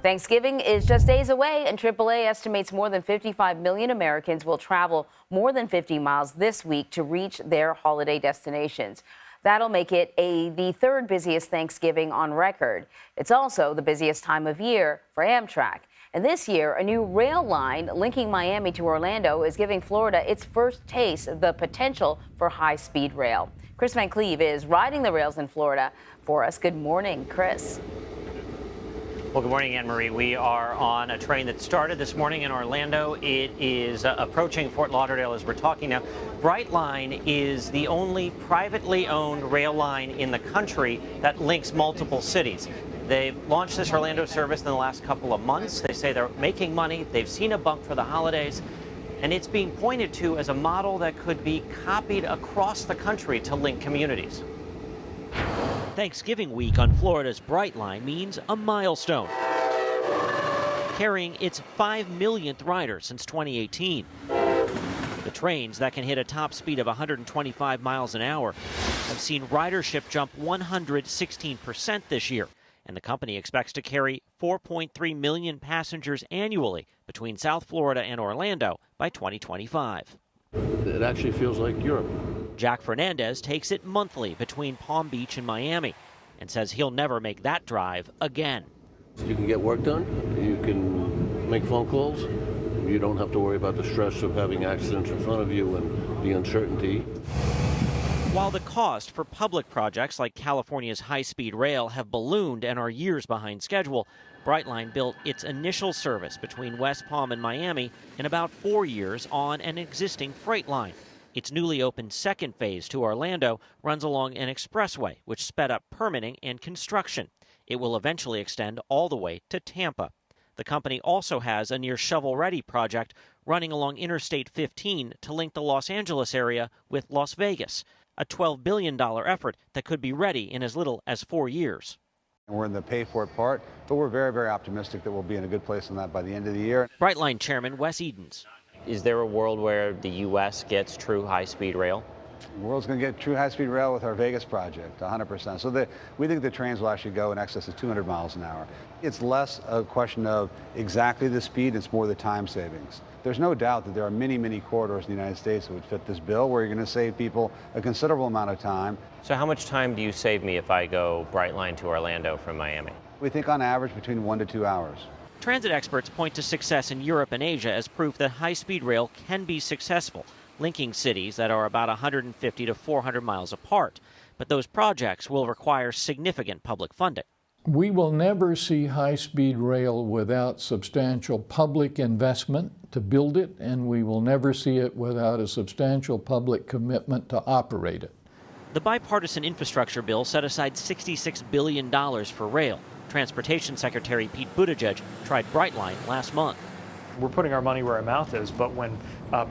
Thanksgiving is just days away, and AAA estimates more than 55 million Americans will travel more than 50 miles this week to reach their holiday destinations. That'll make it the third busiest Thanksgiving on record. It's also the busiest time of year for Amtrak. And this year, a new rail line linking Miami to Orlando is giving Florida its first taste of the potential for high-speed rail. Kris Van Cleave is riding the rails in Florida for us. Good morning, Kris. Well, good morning, Anne Marie. We are on a train that started this morning in Orlando. It is approaching Fort Lauderdale as we're talking now. Brightline is the only privately owned rail line in the country that links multiple cities. They've launched this Orlando service in the last couple of months. They say they're making money. They've seen a bump for the holidays. And it's being pointed to as a model that could be copied across the country to link communities. Thanksgiving week on Florida's Brightline means a milestone, carrying its 5 millionth rider since 2018. The trains that can hit a top speed of 125 miles an hour have seen ridership jump 116% this year, and the company expects to carry 4.3 million passengers annually between South Florida and Orlando by 2025. It actually feels like Europe. Jack Fernandez takes it monthly between Palm Beach and Miami and says he'll never make that drive again. You can get work done, you can make phone calls, you don't have to worry about the stress of having accidents in front of you and the uncertainty. While the cost for public projects like California's high-speed rail have ballooned and are years behind schedule, Brightline built its initial service between West Palm and Miami in about 4 years on an existing freight line. Its newly opened second phase to Orlando runs along an expressway, which sped up permitting and construction. It will eventually extend all the way to Tampa. The company also has a near shovel-ready project running along Interstate 15 to link the Los Angeles area with Las Vegas, a $12 billion effort that could be ready in as little as 4 years. We're in the pay-for-it part, but we're very, very optimistic that we'll be in a good place on that by the end of the year. Brightline Chairman Wes Edens. Is there a world where the U.S. gets true high-speed rail? The world's going to get true high-speed rail with our Vegas project, 100%. So we think the trains will actually go in excess of 200 miles an hour. It's less a question of exactly the speed, it's more the time savings. There's no doubt that there are many, many corridors in the United States that would fit this bill where you're going to save people a considerable amount of time. So how much time do you save me if I go Brightline to Orlando from Miami? We think on average between 1 to 2 hours. Transit experts point to success in Europe and Asia as proof that high-speed rail can be successful, linking cities that are about 150 to 400 miles apart. But those projects will require significant public funding. We will never see high-speed rail without substantial public investment to build it, and we will never see it without a substantial public commitment to operate it. The bipartisan infrastructure bill set aside $66 billion for rail. Transportation Secretary Pete Buttigieg tried Brightline last month. We're putting our money where our mouth is, but when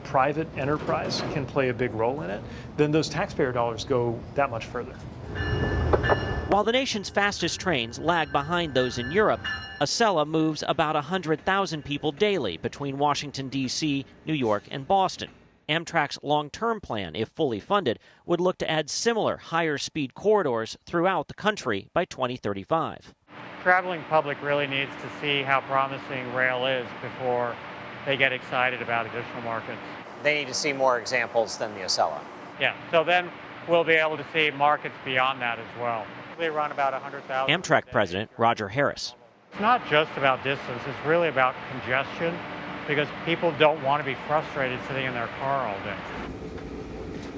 private enterprise can play a big role in it, then those taxpayer dollars go that much further. While the nation's fastest trains lag behind those in Europe, Acela moves about 100,000 people daily between Washington, D.C., New York, and Boston. Amtrak's long-term plan, if fully funded, would look to add similar higher-speed corridors throughout the country by 2035. Traveling public really needs to see how promising rail is before they get excited about additional markets. They need to see more examples than the Acela. Yeah, so then we'll be able to see markets beyond that as well. They run about 100,000. Amtrak President Roger Harris. It's not just about distance, it's really about congestion, because people don't want to be frustrated sitting in their car all day.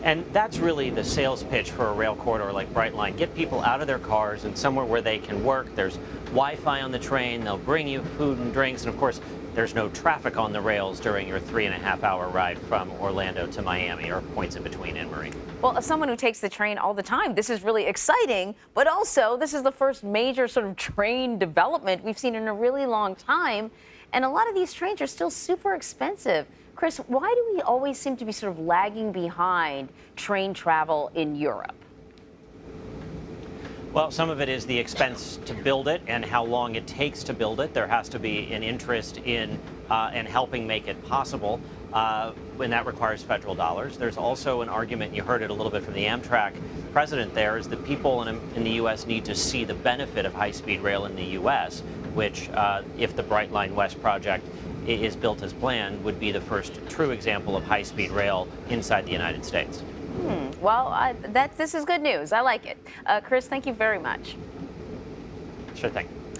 And that's really the sales pitch for a rail corridor like Brightline. Get people out of their cars and somewhere where they can work. There's Wi-Fi on the train. They'll bring you food and drinks. And of course, there's no traffic on the rails during your 3.5-hour ride from Orlando to Miami or points in between, Anne Marie. Well, as someone who takes the train all the time, this is really exciting, but also this is the first major sort of train development we've seen in a really long time. And a lot of these trains are still super expensive. Kris, why do we always seem to be sort of lagging behind train travel in Europe? Well, some of it is the expense to build it and how long it takes to build it. There has to be an interest in helping make it possible, and that requires federal dollars. There's also an argument, you heard it a little bit from the Amtrak president there, is that people in the U.S. need to see the benefit of high-speed rail in the U.S. which, if the Brightline West project is built as planned, would be the first true example of high-speed rail inside the United States. Well, this is good news. I like it. Kris, thank you very much. Sure thing.